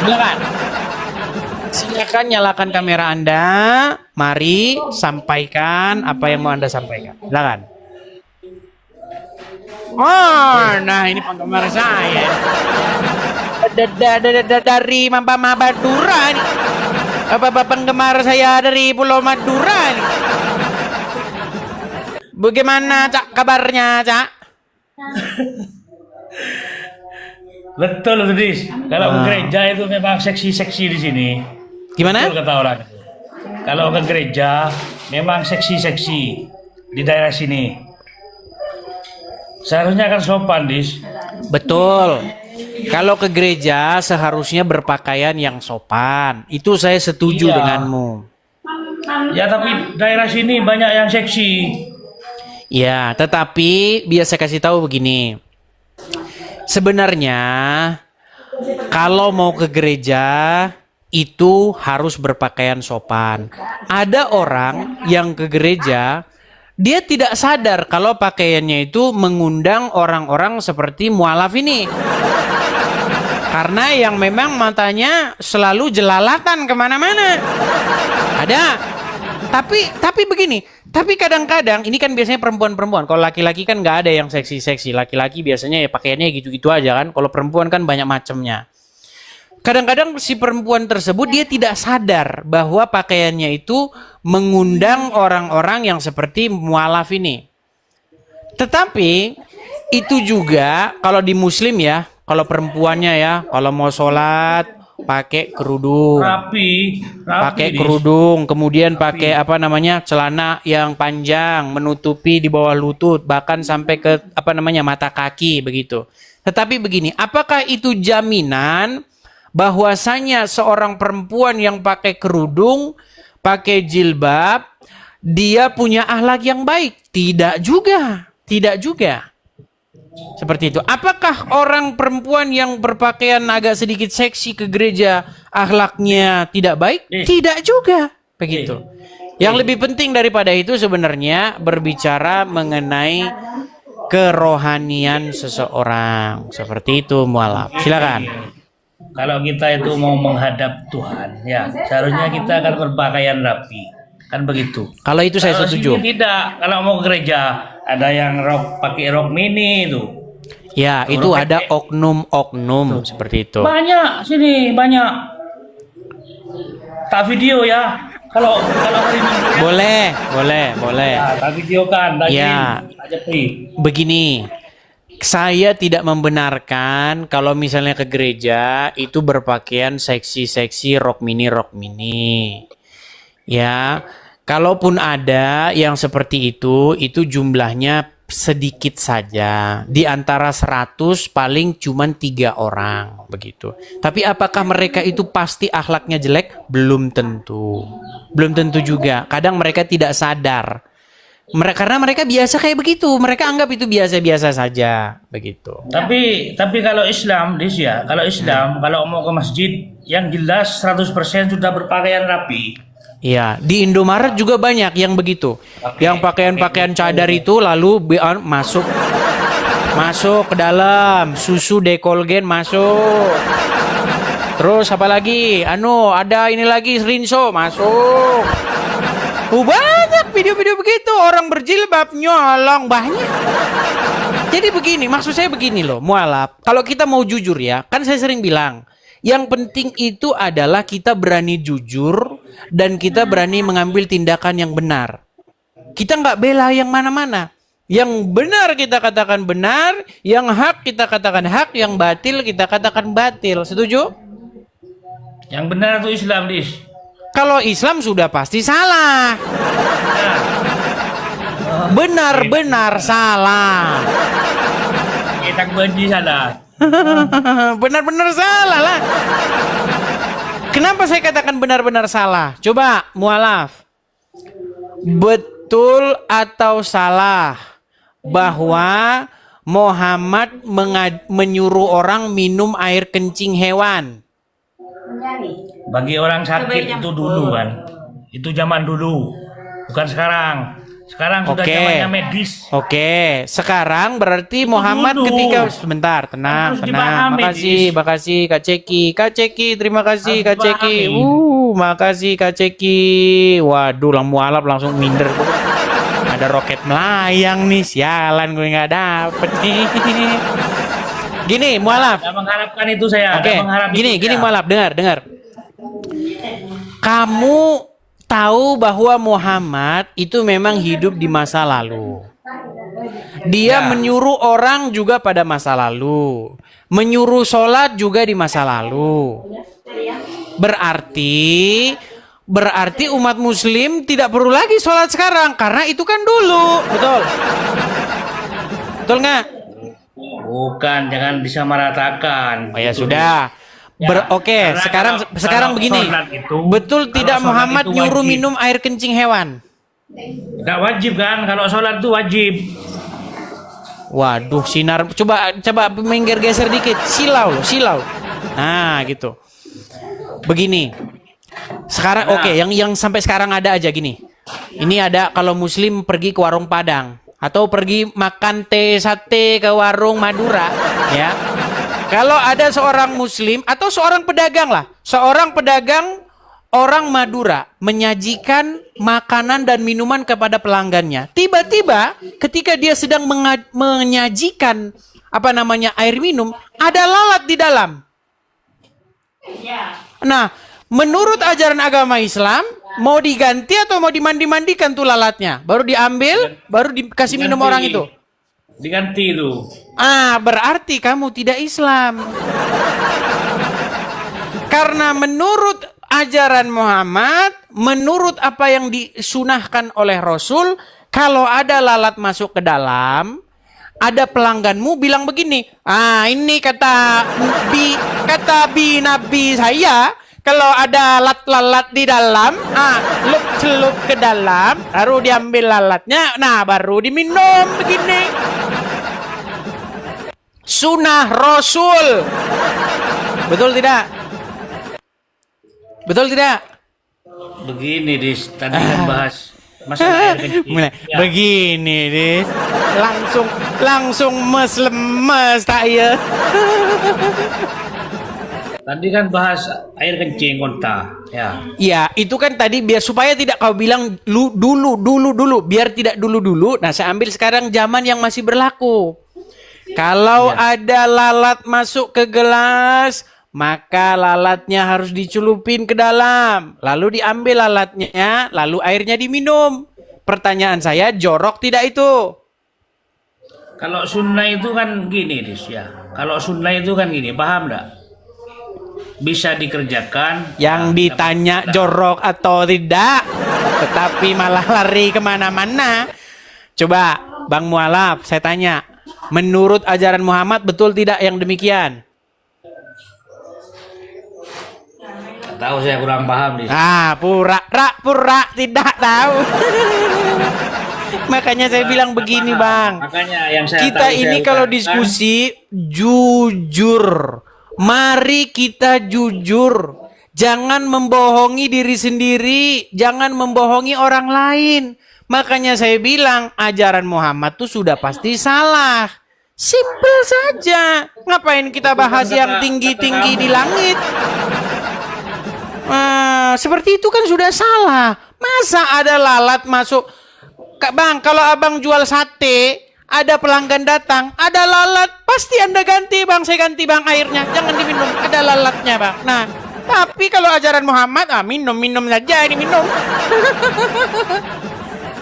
Silakan. Silakan nyalakan kamera Anda. Mari sampaikan apa yang mau Anda sampaikan. Silakan. Oh, nah ini penggemar saya. Dari Madura nih. Bapak penggemar saya dari Pulau Madura nih. Bagaimana Cak kabarnya Cak? Betul, Dis. Kalau ke gereja itu memang seksi-seksi di sini. Gimana? Betul kata orang. Kalau ke gereja memang seksi-seksi di daerah sini. Seharusnya kan sopan, Dis. Betul. Kalau ke gereja seharusnya berpakaian yang sopan. Itu saya setuju Iya. denganmu. Ya tapi daerah sini banyak yang seksi. Ya, tetapi biasa kasih tahu begini. Sebenarnya kalau mau ke gereja itu harus berpakaian sopan. Ada orang yang ke gereja dia tidak sadar kalau pakaiannya itu mengundang orang-orang seperti mualaf ini. Karena yang memang matanya selalu jelalatan kemana-mana. Ada. Tapi begini. Tapi kadang-kadang ini kan biasanya perempuan-perempuan. Kalau laki-laki kan nggak ada yang seksi-seksi. Laki-laki biasanya ya pakaiannya gitu-gitu aja kan. Kalau perempuan kan banyak macamnya. Kadang-kadang si perempuan tersebut dia tidak sadar bahwa pakaiannya itu mengundang orang-orang yang seperti mualaf ini. Tetapi itu juga kalau di muslim ya, kalau perempuannya ya, kalau mau sholat pakai kerudung, Rapi pakai Dis. kerudung, kemudian pakai apa namanya celana yang panjang menutupi di bawah lutut, bahkan sampai ke apa namanya mata kaki begitu. Tetapi begini, apakah itu jaminan bahwasanya seorang perempuan yang pakai kerudung, pakai jilbab, dia punya akhlak yang baik? Tidak juga, tidak juga. Seperti itu. Apakah orang perempuan yang berpakaian agak sedikit seksi ke gereja akhlaknya tidak baik? Tidak juga. Begitu. Yang lebih penting daripada itu sebenarnya berbicara mengenai kerohanian seseorang. Seperti itu mualaf. Silakan. Kalau kita itu mau menghadap Tuhan, ya seharusnya kita akan berpakaian rapi, kan begitu. Kalau itu saya Kalau setuju. sini tidak. Kalau mau ke gereja ada yang pakai rok mini itu. Ya, itu ada oknum-oknum seperti itu. Banyak sini, banyak. Tak video ya. Kalau hari Minggu ya. Boleh. Tak video kan, tak Ya. kirim, tak jepri. Begini, saya tidak membenarkan kalau misalnya ke gereja itu berpakaian seksi-seksi rok mini. Ya, kalaupun ada yang seperti itu jumlahnya sedikit saja. Di antara 100 paling cuman 3 orang begitu. Tapi apakah mereka itu pasti akhlaknya jelek? Belum tentu. Belum tentu juga. Kadang mereka tidak sadar. Karena mereka biasa kayak begitu. Mereka anggap itu biasa-biasa saja begitu. Tapi kalau Islam, Dis ya, kalau mau ke masjid yang jelas 100% sudah berpakaian rapi. Iya, di Indomaret juga banyak yang begitu. Yang pakaian-pakaian cadar itu lalu masuk ke dalam, susu dekolgen masuk. Terus apa lagi? Ada ini lagi rinso masuk. Banyak video-video begitu, orang berjilbab nyolong banyak. Jadi begini, maksud saya begini loh, mualaf. Kalau kita mau jujur ya, kan saya sering bilang, yang penting itu adalah kita berani jujur dan kita berani mengambil tindakan yang benar. Kita nggak bela yang mana-mana. Yang benar kita katakan benar, yang hak kita katakan hak, yang batil kita katakan batil. Setuju? Yang benar itu Islam, Dis. Kalau Islam sudah pasti salah. Benar-benar salah. Kita benci salah. Benar-benar salah lah. Kenapa saya katakan benar-benar salah? Coba mualaf. Betul atau salah bahwa Muhammad menyuruh orang minum air kencing hewan? Bagi orang sakit itu dulu kan. Itu zaman dulu. Bukan sekarang. Sekarang sudah Oke. zamannya medis. Oke, sekarang berarti Muhammad dulu. ketika sebentar, tenang, Harus tenang. dipahami, Makasih Kak Ceki. Kak Ceki, terima kasih Harus Kak Ceki. dipahami. Makasih Kak Ceki. Waduh, lang mualaf langsung minder. Ada roket melayang nih, sialan gue nggak dapet nih. Gini, mualaf. Tidak mengharapkan itu saya. Oke, Tidak mengharap itu gini saya. mualaf, dengar. Kamu tahu bahwa Muhammad itu memang hidup di masa lalu. Dia Ya. menyuruh orang juga pada masa lalu. Menyuruh sholat juga di masa lalu. Berarti umat muslim tidak perlu lagi sholat sekarang. Karena itu kan dulu. Betul? Betul nggak? Bukan, jangan disamaratakan. Oh ya Itu. sudah. Ya, Oke, karena sekarang kalau begini. sholat itu- Betul kalau tidak sholat Muhammad itu nyuruh wajib. minum air kencing hewan? Nggak wajib kan? Kalau sholat itu wajib. Waduh, sinar. Coba minggir geser dikit. Silau. Nah, gitu. Begini. Sekarang Nah. oke, yang sampai sekarang ada aja gini. Ini ada kalau muslim pergi ke warung Padang atau pergi makan teh sate ke warung Madura, ya. Kalau ada seorang muslim atau seorang pedagang lah, seorang pedagang orang Madura menyajikan makanan dan minuman kepada pelanggannya. Tiba-tiba ketika dia sedang menyajikan air minum, ada lalat di dalam. Nah, menurut ajaran agama Islam, mau diganti atau mau dimandi-mandikan tuh lalatnya? Baru diambil, baru dikasih minum Diganti. orang itu. Diganti itu. Berarti kamu tidak Islam. Karena menurut ajaran Muhammad, menurut apa yang disunahkan oleh Rasul, kalau ada lalat masuk ke dalam, ada pelangganmu bilang begini, ini kata Nabi saya, kalau ada lalat di dalam, celup ke dalam, baru diambil lalatnya, baru diminum begini. Sunnah Rasul. Betul tidak? Betul tidak? Begini, Dis. Tadi kan bahas masalah air kencing. Mulai. Ya. Begini, Dis. Langsung lemes tak ya? Tadi kan bahas air kencing konta. Ya. Ya, itu kan tadi biar supaya tidak kau bilang dulu, biar tidak dulu. Nah, saya ambil sekarang zaman yang masih berlaku. Kalau ada lalat masuk ke gelas, maka lalatnya harus dicelupin ke dalam. Lalu diambil lalatnya, lalu airnya diminum. Pertanyaan saya, jorok tidak itu? Kalau sunnah itu kan gini, Dis ya. Kalau sunnah itu kan gini, paham enggak? Bisa dikerjakan. Yang ditanya jorok atau tidak, tetapi malah lari kemana-mana. Coba, Bang Mualaf, saya tanya. Menurut ajaran Muhammad, betul tidak yang demikian? Nggak tahu, saya kurang paham, Dis. Pura tidak tahu. Makanya saya bilang begini, Bang. Makanya yang saya Kita tahu, ini saya kalau utarakan. diskusi jujur. Mari kita jujur. Jangan membohongi diri sendiri, jangan membohongi orang lain. Makanya saya bilang ajaran Muhammad tuh sudah pasti salah. Simple saja. Ngapain kita bahas yang tinggi-tinggi di langit? Seperti itu kan sudah salah. Masa ada lalat masuk? Bang, kalau abang jual sate, ada pelanggan datang, ada lalat, pasti Anda ganti, Bang. Saya ganti, Bang, airnya. Jangan diminum, ada lalatnya, Bang. Nah, tapi kalau ajaran Muhammad, minum saja, ini minum.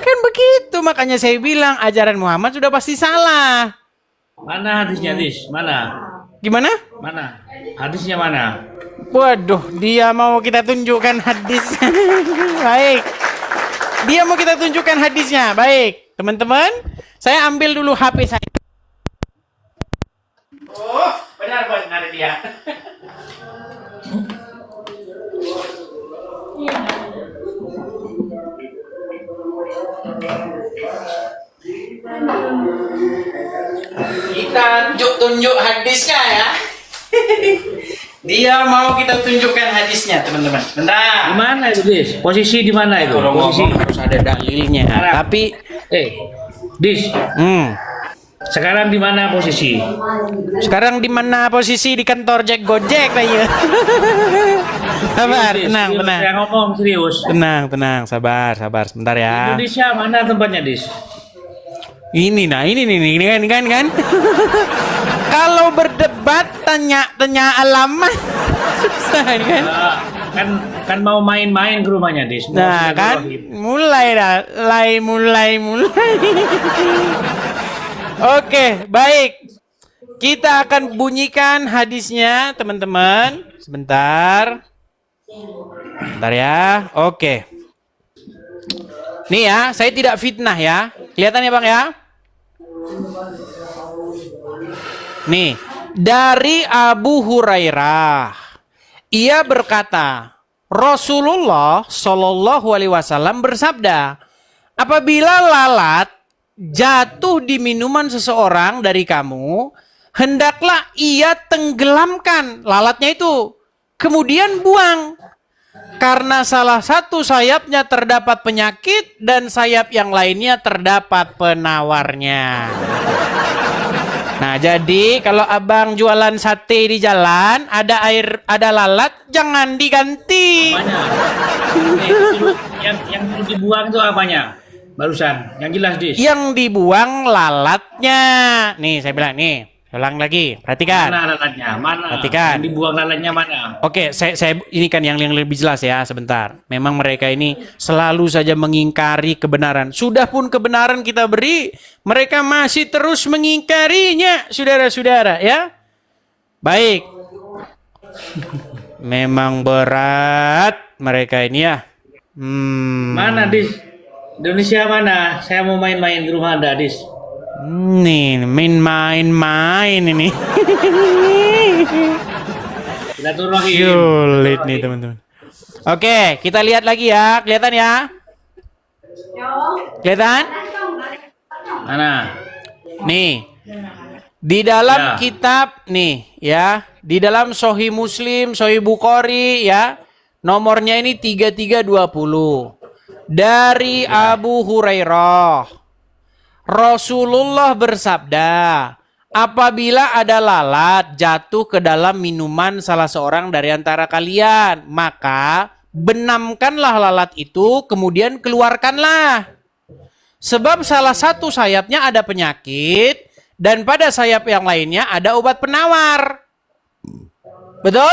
Kan begitu, makanya saya bilang ajaran Muhammad sudah pasti salah. Mana hadisnya, Dis? Mana? Gimana? Mana? Hadisnya mana? Waduh, dia mau kita tunjukkan hadis. Baik. Dia mau kita tunjukkan hadisnya. Baik, teman-teman, saya ambil dulu HP saya. Oh, benar dia. Kita tunjuk hadisnya ya. Di Iya, mau kita tunjukkan hadisnya, teman-teman. Bentar. Di mana itu, Dis? Posisi di mana itu? Kalau Posisi. ngomong harus ada dalilnya. Sekarang. Tapi, Dis, hmm, sekarang di mana posisi? sekarang di mana posisi? Di kantor Jack Gojek aja. Sabar, Dis, tenang, serius, tenang. Saya ngomong serius. Tenang, sabar, sebentar ya. Indonesia mana tempatnya, Dis? Ini nih, kan. Kalau berdebat tanya alamat. Susah ini kan. Kan mau main-main ke rumahnya, Dis. Mau Nah, kan silaturahim. mulai. Oke, baik. Kita akan bunyikan hadisnya, teman-teman. Sebentar ya. Oke. Nih ya, saya tidak fitnah ya. Kelihatan ya, Bang ya? Nih, dari Abu Hurairah. Ia berkata, Rasulullah Shallallahu alaihi wasallam bersabda, apabila lalat jatuh di minuman seseorang dari kamu, hendaklah ia tenggelamkan lalatnya itu, kemudian buang. Karena salah satu sayapnya terdapat penyakit dan sayap yang lainnya terdapat penawarnya. Nah, jadi kalau abang jualan sate di jalan, ada lalat, jangan diganti. Apanya? Yang perlu dibuang itu apanya? Barusan, yang jelas, Dis. Yang dibuang lalatnya. Nih, saya bilang nih, ulang lagi, perhatikan. Mana lalatnya? Mana? Perhatikan. Yang dibuang lalatnya mana? Oke, saya ini kan yang lebih jelas ya, sebentar. Memang mereka ini selalu saja mengingkari kebenaran. Sudah pun kebenaran kita beri, mereka masih terus mengingkarinya, saudara-saudara ya. Baik. Memang berat mereka ini ya. Mana, Dis? Indonesia mana? Saya mau main-main ke rumah Anda, Dis. Nih, main-main ini. Silaturahim. Sulit nih, teman-teman. Oke, kita lihat lagi ya. Kelihatan ya? Kelihatan? Mana? Nih. Di dalam Ya. kitab nih ya, di dalam Sahih Muslim, Sahih Bukhari ya. Nomornya ini 3320. Dari Abu Hurairah. Rasulullah bersabda, apabila ada lalat jatuh ke dalam minuman salah seorang dari antara kalian, maka benamkanlah lalat itu, kemudian keluarkanlah. Sebab salah satu sayapnya ada penyakit, dan pada sayap yang lainnya ada obat penawar. Betul?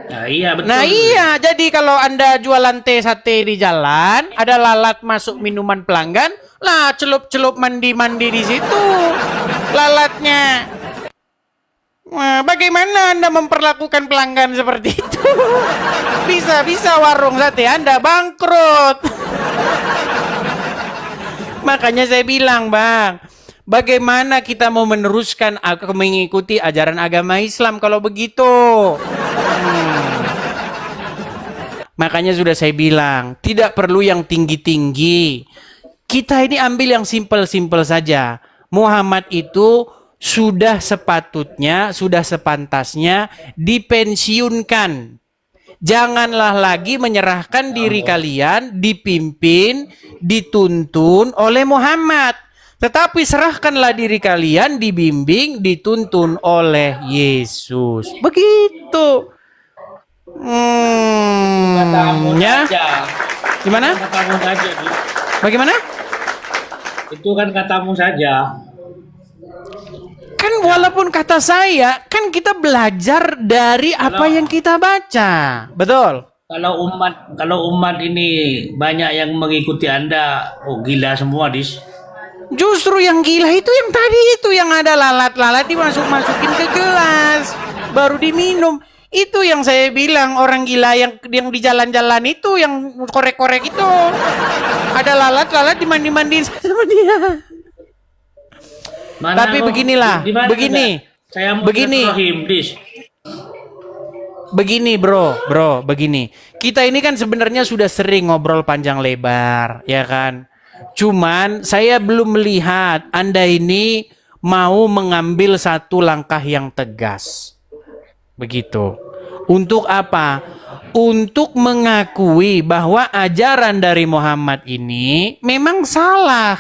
Nah, iya betul. Nah iya, jadi kalau Anda jualan teh sate di jalan, ada lalat masuk minuman pelanggan, lah celup-celup mandi-mandi di situ lalatnya. Wah, bagaimana Anda memperlakukan pelanggan seperti itu? Bisa warung sate Anda bangkrut. Makanya saya bilang, Bang, bagaimana kita mau meneruskan mengikuti ajaran agama Islam kalau begitu? Makanya sudah saya bilang, tidak perlu yang tinggi-tinggi. Kita ini ambil yang simpel-simpel saja. Muhammad itu sudah sepatutnya, sudah sepantasnya dipensiunkan. Janganlah lagi menyerahkan diri kalian dipimpin, dituntun oleh Muhammad. Tetapi serahkanlah diri kalian dibimbing, dituntun oleh Yesus. Begitu. Katamu Ya. saja. Gimana? Katamu saja, Dis. Bagaimana? Itu kan katamu saja. Kan walaupun kata saya, kan kita belajar dari apa yang kita baca. Betul? Kalau umat ini banyak yang mengikuti Anda, oh gila semua, Dis. Justru yang gila itu yang tadi itu, yang ada lalat-lalat dimasukin ke gelas, baru diminum. Itu yang saya bilang, orang gila yang di jalan-jalan itu, yang korek-korek itu. Ada lalat-lalat dimandi-mandiin sama dia. Mana Tapi lo? beginilah, Di mana begini. Anda? Saya mau Begini. silaturahim, Dis. Begini bro, begini. Kita ini kan sebenarnya sudah sering ngobrol panjang lebar, ya kan? Cuman saya belum melihat Anda ini mau mengambil satu langkah yang tegas. Begitu. Untuk apa? Untuk mengakui bahwa ajaran dari Muhammad ini memang salah.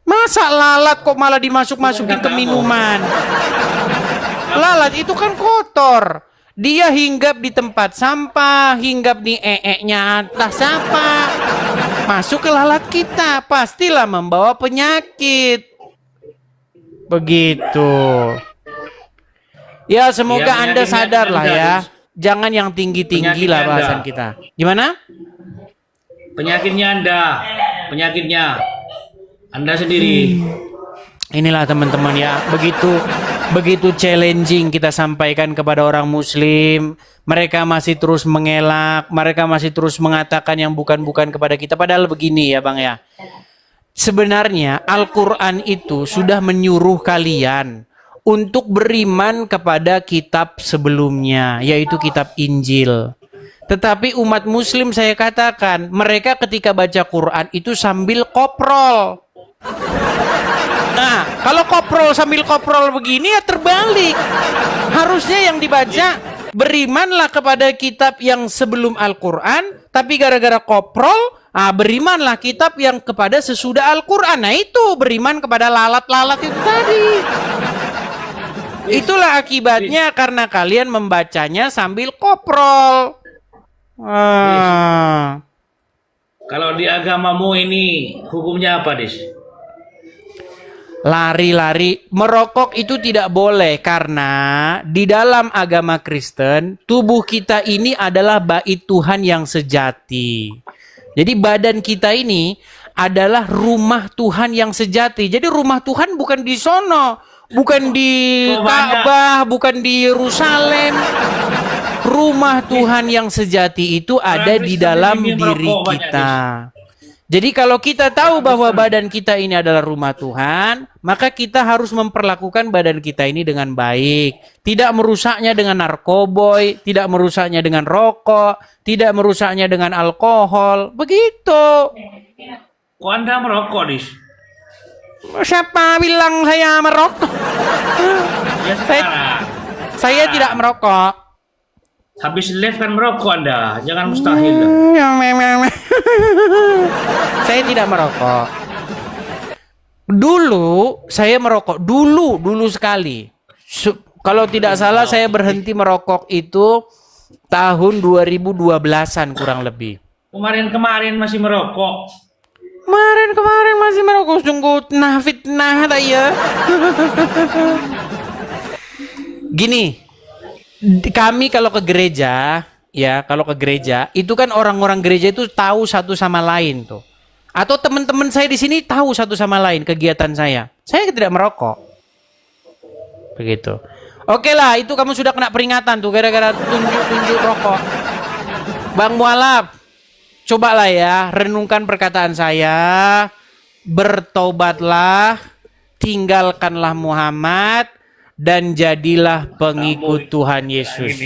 Masa lalat kok malah dimasuk-masukin ke minuman? Lalat itu kan kotor. Dia hinggap di tempat sampah, hinggap di nya atas apa. Masuk ke lalat kita, pastilah membawa penyakit. Begitu. Ya, semoga Ya, Anda sadar lah ya. Anda. Jangan yang tinggi-tinggi lah Penyakitnya bahasan Anda. kita. Gimana? Penyakitnya Anda, penyakitnya Anda sendiri. Inilah teman-teman ya, begitu challenging kita sampaikan kepada orang muslim, mereka masih terus mengelak, mereka masih terus mengatakan yang bukan-bukan kepada kita. Padahal begini ya Bang ya, sebenarnya Al-Quran itu sudah menyuruh kalian untuk beriman kepada kitab sebelumnya, yaitu kitab Injil. Tetapi umat muslim saya katakan, mereka ketika baca Quran itu sambil koprol. Nah, kalau koprol sambil koprol begini ya terbalik. Harusnya yang dibaca, berimanlah kepada kitab yang sebelum Al-Quran, tapi gara-gara koprol, berimanlah kitab yang kepada sesudah Al-Quran. Nah itu, beriman kepada lalat-lalat itu tadi. Itulah akibatnya karena kalian membacanya sambil koprol. Kalau di agamamu ini hukumnya apa, Dis? Lari-lari, merokok itu tidak boleh karena di dalam agama Kristen tubuh kita ini adalah bait Tuhan yang sejati. Jadi badan kita ini adalah rumah Tuhan yang sejati. Jadi rumah Tuhan bukan di sono, bukan di Ka'bah, bukan di Yerusalem. Rumah Tuhan yang sejati itu ada di dalam diri kita. Jadi kalau kita tahu bahwa badan kita ini adalah rumah Tuhan, maka kita harus memperlakukan badan kita ini dengan baik. Tidak merusaknya dengan narkoboy, tidak merusaknya dengan rokok, tidak merusaknya dengan alkohol. Begitu. Kok Anda merokok, Dis? Siapa bilang saya merokok? Ya sekarang. Saya tidak merokok. Habis live kan merokok Anda, jangan mustahil. Saya tidak merokok. Dulu saya merokok, dulu sekali. Kalau tidak salah saya berhenti merokok itu tahun 2012-an kurang lebih. Kemarin masih merokok. Kemarin masih merokok, sungguh fitnah ya. Gini, kami kalau ke gereja, ya kalau ke gereja, itu kan orang-orang gereja itu tahu satu sama lain tuh. Atau teman-teman saya di sini tahu satu sama lain kegiatan saya. Saya tidak merokok. Begitu. Oke lah, itu kamu sudah kena peringatan tuh gara-gara tunjuk-tunjuk rokok. Bang Mualaf, cobalah ya, renungkan perkataan saya. Bertobatlah, tinggalkanlah Muhammad, dan jadilah pengikut Tuhan Yesus.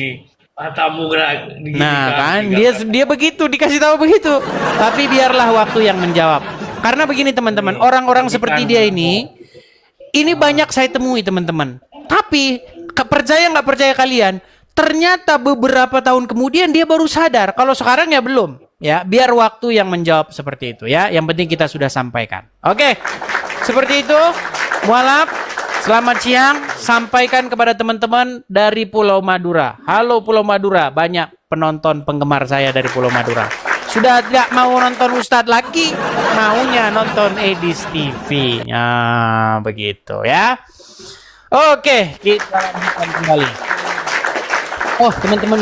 Matamu gerak. Nah kan, dia begitu, dikasih tahu begitu. Tapi biarlah waktu yang menjawab. Karena begini teman-teman, orang-orang seperti dia ini banyak saya temui teman-teman. Tapi percaya nggak percaya kalian, ternyata beberapa tahun kemudian dia baru sadar. Kalau sekarang ya belum. Ya, biar waktu yang menjawab seperti itu ya. Yang penting kita sudah sampaikan. Oke, seperti itu. Mualaf, selamat siang. Sampaikan kepada teman-teman dari Pulau Madura. Halo Pulau Madura, banyak penonton penggemar saya dari Pulau Madura. Sudah tidak mau nonton Ustadz lagi, maunya nonton Edis TV. Nah, begitu ya. Oke, kita lanjutkan kembali. Oh, teman-teman.